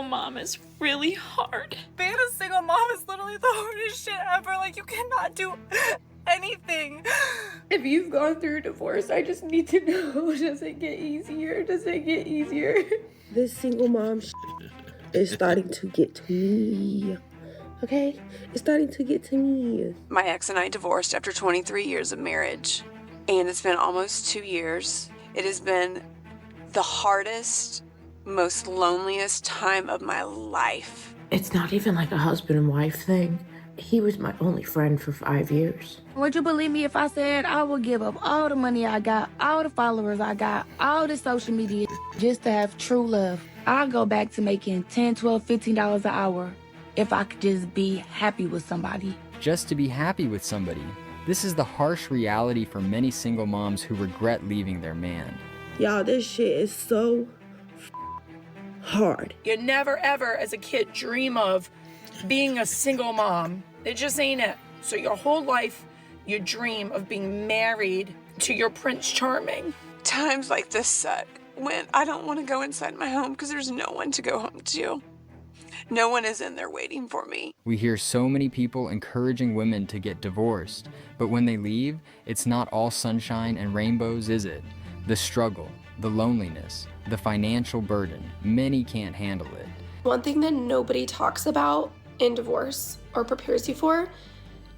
Mom is really hard. Being a single mom is literally the hardest shit ever. Like, you cannot do anything. If you've gone through divorce, I just need to know, does it get easier? Does it get easier? This single mom is starting to get to me. Okay? It's starting to get to me. My ex and I divorced after 23 years of marriage, and it's been almost 2 years. It has been the hardest, most loneliest time of my life. It's not even like a husband and wife thing. He was my only friend for 5 years. Would you believe me if I said I would give up all the money I got, all the followers I got, all the social media, just to have true love? I'll go back to making $10, $12, $15 an hour if I could just be happy with somebody. Just to be happy with somebody. This is the harsh reality for many single moms who regret leaving their man. Y'all, this shit is so hard. You never ever as a kid dream of being a single mom. It just ain't it. So your whole life you dream of being married to your Prince Charming. Times like this suck when I don't want to go inside my home because there's no one to go home to. No one is in there waiting for me. We hear so many people encouraging women to get divorced, but when they leave, it's not all sunshine and rainbows, is it? The struggle, the loneliness, the financial burden, many can't handle it. One thing that nobody talks about in divorce or prepares you for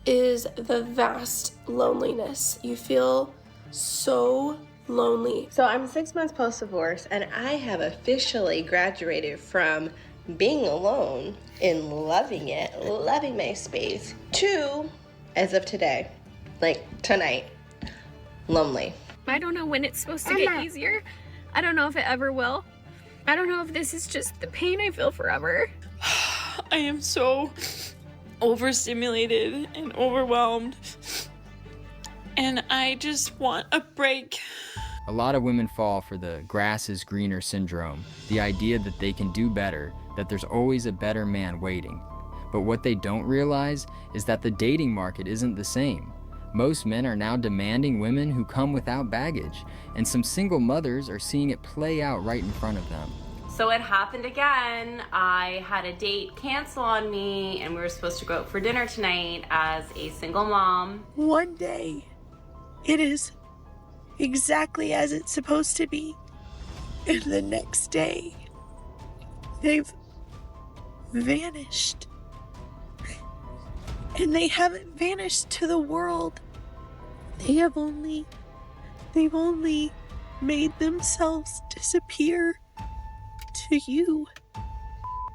is the vast loneliness. You feel so lonely. So I'm 6 months post-divorce, and I have officially graduated from being alone and loving it, loving my space, to, as of today, like tonight, lonely. I don't know when it's supposed to get easier. I don't know if it ever will. I don't know if this is just the pain I feel forever. I am so overstimulated and overwhelmed. And I just want a break. A lot of women fall for the grass is greener syndrome, the idea that they can do better, that there's always a better man waiting. But what they don't realize is that the dating market isn't the same. Most men are now demanding women who come without baggage, and some single mothers are seeing it play out right in front of them. So it happened again. I had a date cancel on me, and we were supposed to go out for dinner tonight as a single mom. One day, it is exactly as it's supposed to be. And the next day, they've vanished. And they haven't vanished to the world. They've only made themselves disappear to you.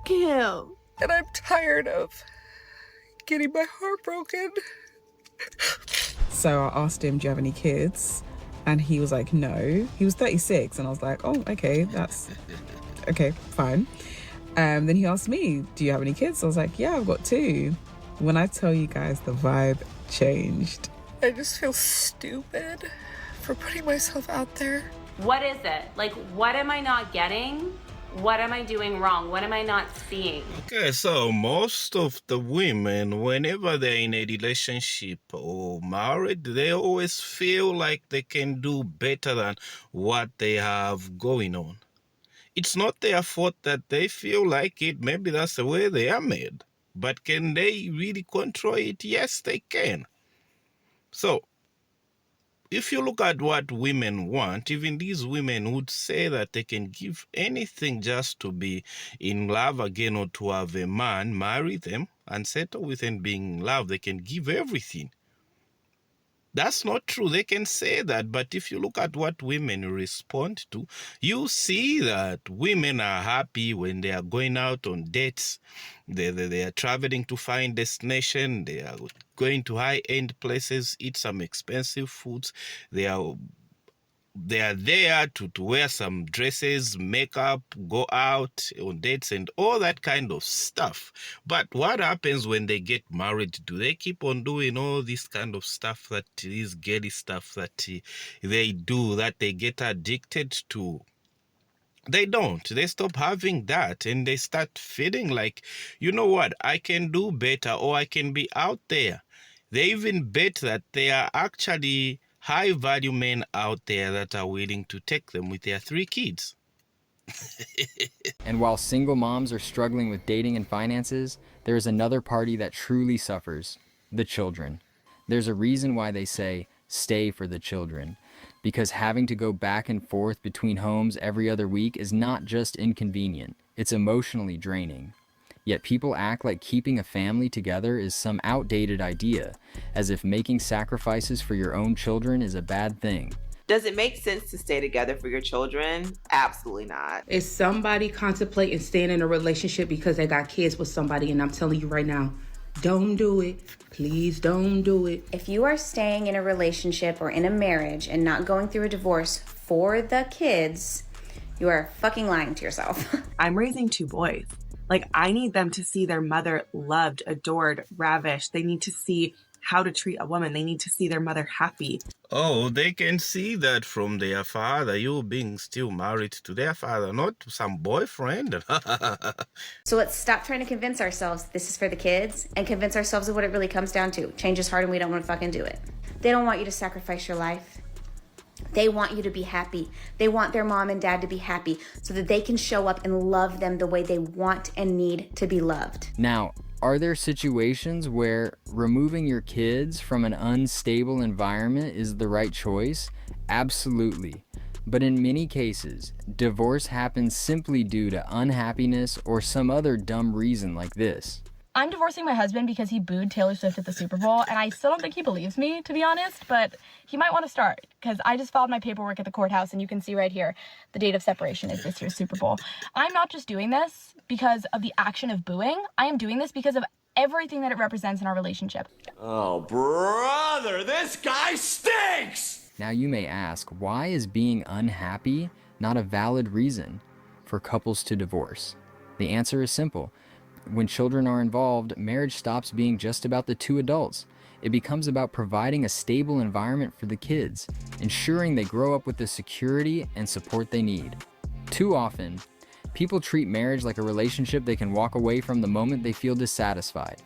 Kim. And I'm tired of getting my heart broken. So I asked him, do you have any kids? And he was like, no. He was 36, and I was like, oh, okay, that's okay, fine. Then he asked me, do you have any kids? I was like, yeah, I've got 2. When I tell you guys, the vibe changed. I just feel stupid for putting myself out there. What is it? Like, what am I not getting? What am I doing wrong? What am I not seeing? Okay, so most of the women, whenever they're in a relationship or married, they always feel like they can do better than what they have going on. It's not their fault that they feel like it. Maybe that's the way they are made. But can they really control it? Yes, they can. So, if you look at what women want, even these women would say that they can give anything just to be in love again or to have a man marry them and settle with and being in love. They can give everything. That's not true. They can say that, but if you look at what women respond to, you see that women are happy when they are going out on dates. They are traveling to fine destination. They are going to high-end places, eat some expensive foods. They are there to wear some dresses, makeup, go out on dates and all that kind of stuff. But what happens when they get married? Do they keep on doing all this kind of stuff, that this girly stuff that they do, that they get addicted to? They don't. They stop having that and they start feeling like, you know what, I can do better or I can be out there. They even bet that they are actually high-value men out there that are willing to take them with their 3 kids. And while single moms are struggling with dating and finances, there is another party that truly suffers: the children. There's a reason why they say, stay for the children. Because having to go back and forth between homes every other week is not just inconvenient, it's emotionally draining. Yet people act like keeping a family together is some outdated idea, as if making sacrifices for your own children is a bad thing. Does it make sense to stay together for your children? Absolutely not. Is somebody contemplating staying in a relationship because they got kids with somebody? And I'm telling you right now, don't do it. Please don't do it. If you are staying in a relationship or in a marriage and not going through a divorce for the kids, you are fucking lying to yourself. I'm raising 2 boys. Like, I need them to see their mother loved, adored, ravished. They need to see how to treat a woman. They need to see their mother happy. Oh, they can see that from their father, you being still married to their father, not to some boyfriend. So let's stop trying to convince ourselves this is for the kids and convince ourselves of what it really comes down to. Change is hard and we don't want to fucking do it. They don't want you to sacrifice your life. They want you to be happy. They want their mom and dad to be happy so that they can show up and love them the way they want and need to be loved. Now, are there situations where removing your kids from an unstable environment is the right choice? Absolutely. But in many cases, divorce happens simply due to unhappiness or some other dumb reason like this. I'm divorcing my husband because he booed Taylor Swift at the Super Bowl, and I still don't think he believes me, to be honest, but he might want to start, because I just filed my paperwork at the courthouse, and you can see right here, the date of separation is this year's Super Bowl. I'm not just doing this because of the action of booing. I am doing this because of everything that it represents in our relationship. Oh, brother, this guy stinks! Now you may ask, why is being unhappy not a valid reason for couples to divorce? The answer is simple. When children are involved, marriage stops being just about the 2 adults. It becomes about providing a stable environment for the kids, ensuring they grow up with the security and support they need. Too often, people treat marriage like a relationship they can walk away from the moment they feel dissatisfied.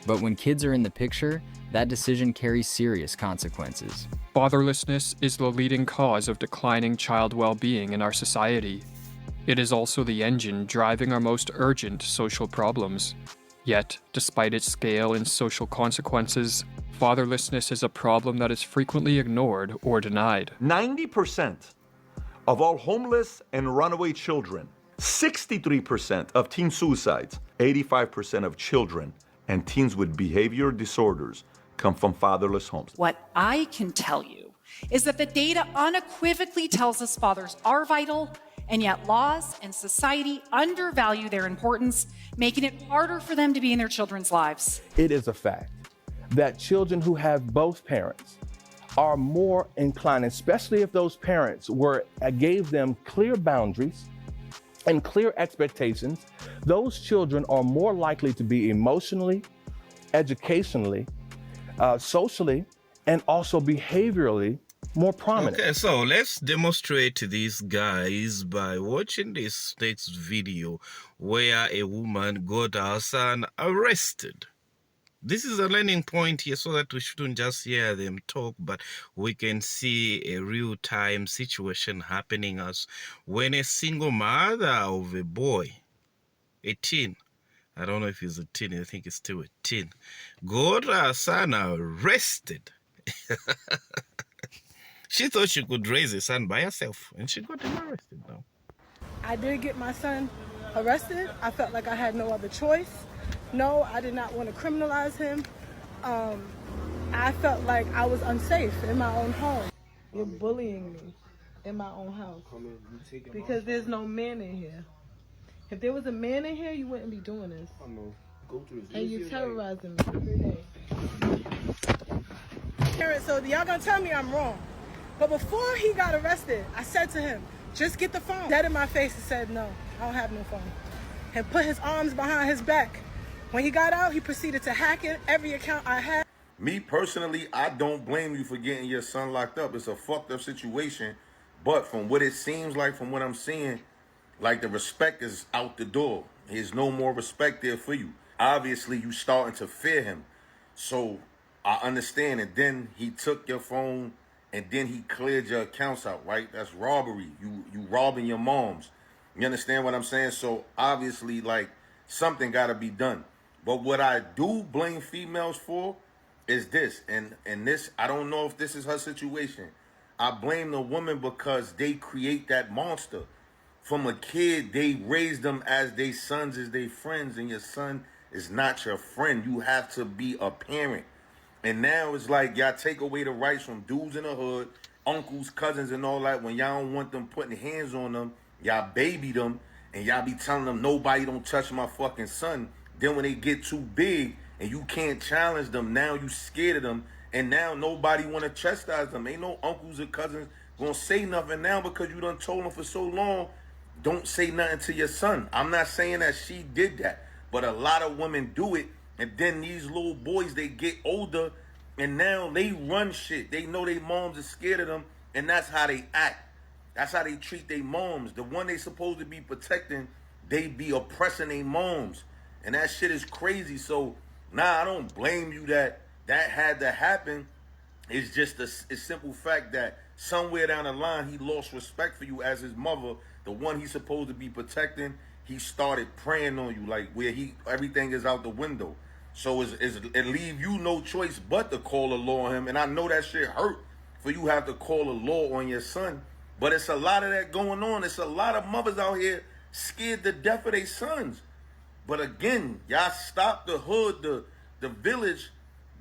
But when kids are in the picture, that decision carries serious consequences. Fatherlessness is the leading cause of declining child well-being in our society. It is also the engine driving our most urgent social problems. Yet, despite its scale and social consequences, fatherlessness is a problem that is frequently ignored or denied. 90% of all homeless and runaway children, 63% of teen suicides, 85% of children and teens with behavior disorders come from fatherless homes. What I can tell you is that the data unequivocally tells us fathers are vital, and yet laws and society undervalue their importance, making it harder for them to be in their children's lives. It is a fact that children who have both parents are more inclined, especially if those parents gave them clear boundaries and clear expectations, those children are more likely to be emotionally, educationally, socially, and also behaviorally more prominent. Okay, so let's demonstrate to these guys by watching this next video where a woman got her son arrested. This is a learning point here so that we shouldn't just hear them talk, but we can see a real-time situation happening as when a single mother of a boy, a teen, I don't know if he's a teen, I think it's still a teen, got her son arrested. She thought she could raise a son by herself, and she got him arrested now. I did get my son arrested. I felt like I had no other choice. No, I did not want to criminalize him. I felt like I was unsafe in my own home. You're bullying me in my own house because there's no man in here. If there was a man in here, you wouldn't be doing this. And you're terrorizing me every day. So y'all gonna tell me I'm wrong. But before he got arrested, I said to him, just get the phone. Dead in my face and said, no, I don't have no phone. And put his arms behind his back. When he got out, he proceeded to hack in every account I had. Me personally, I don't blame you for getting your son locked up. It's a fucked up situation. But from what it seems like, from what I'm seeing, like the respect is out the door. There's no more respect there for you. Obviously, you starting to fear him. So I understand. And then he took your phone and then he cleared your accounts out, right? That's robbery. You robbing your moms. You understand what I'm saying? So obviously, like, something got to be done. But what I do blame females for is this, and this, I don't know if this is her situation. I blame the woman because they create that monster. From a kid, they raise them as their sons, as their friends, and your son is not your friend. You have to be a parent. And now it's like y'all take away the rights from dudes in the hood, uncles, cousins, and all that. When y'all don't want them putting hands on them, y'all baby them, and y'all be telling them nobody don't touch my fucking son. Then when they get too big and you can't challenge them, now you scared of them, and now nobody want to chastise them. Ain't no uncles or cousins gonna say nothing now because you done told them for so long, don't say nothing to your son. I'm not saying that she did that, but a lot of women do it, and then these little boys, they get older, and now they run shit. They know their moms are scared of them, and that's how they act. That's how they treat their moms. The one they supposed to be protecting, they be oppressing their moms. And that shit is crazy. So, nah, I don't blame you that had to happen. It's just a simple fact that somewhere down the line, he lost respect for you as his mother, the one he's supposed to be protecting. He started preying on you, like where everything is out the window. So it leave you no choice but to call the law on him. And I know that shit hurt for you have to call the law on your son. But it's a lot of that going on. It's a lot of mothers out here scared to death of their sons. But again, y'all stop the hood, the village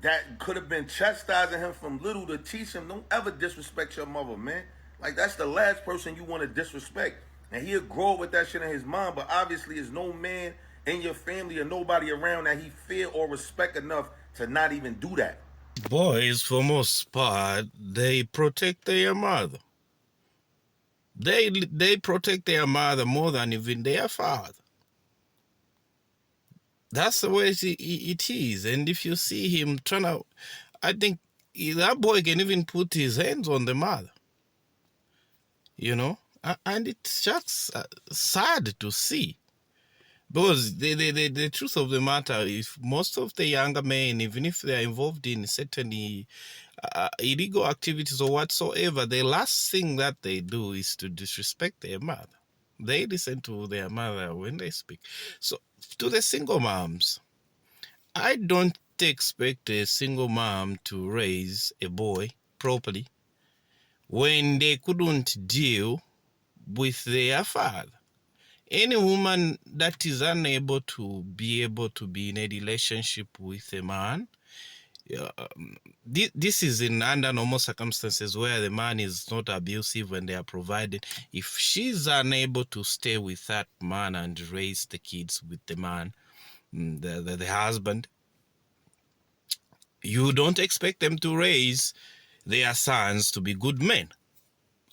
that could have been chastising him from little to teach him, don't ever disrespect your mother, man. Like, that's the last person you want to disrespect. And he'll grow up with that shit in his mind, but obviously there's no man in your family or nobody around that he fear or respect enough to not even do that. Boys, for most part, they protect their mother. They protect their mother more than even their father. That's the way it is. And if you see him turn out, I think that boy can even put his hands on the mother. You know? And it's just sad to see. Because the truth of the matter is most of the younger men, even if they are involved in certain illegal activities or whatsoever, the last thing that they do is to disrespect their mother. They listen to their mother when they speak. So to the single moms, I don't expect a single mom to raise a boy properly when they couldn't deal with their father. Any woman that is unable to be in a relationship with a man, this is in under normal circumstances where the man is not abusive and they are providing. If she's unable to stay with that man and raise the kids with the man, the husband, you don't expect them to raise their sons to be good men.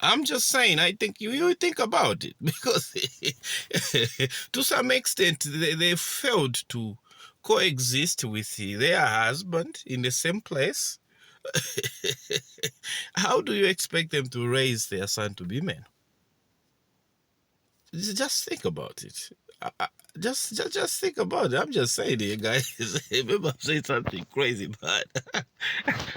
I'm just saying, I think you think about it, because to some extent they failed to coexist with their husband in the same place. How do you expect them to raise their son to be men? Just think about it. Just think about it. I'm just saying it, guys. Maybe I'm saying something crazy, but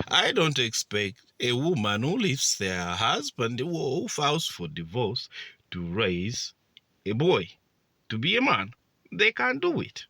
I don't expect a woman who leaves their husband, who files for divorce, to raise a boy to be a man. They can't do it.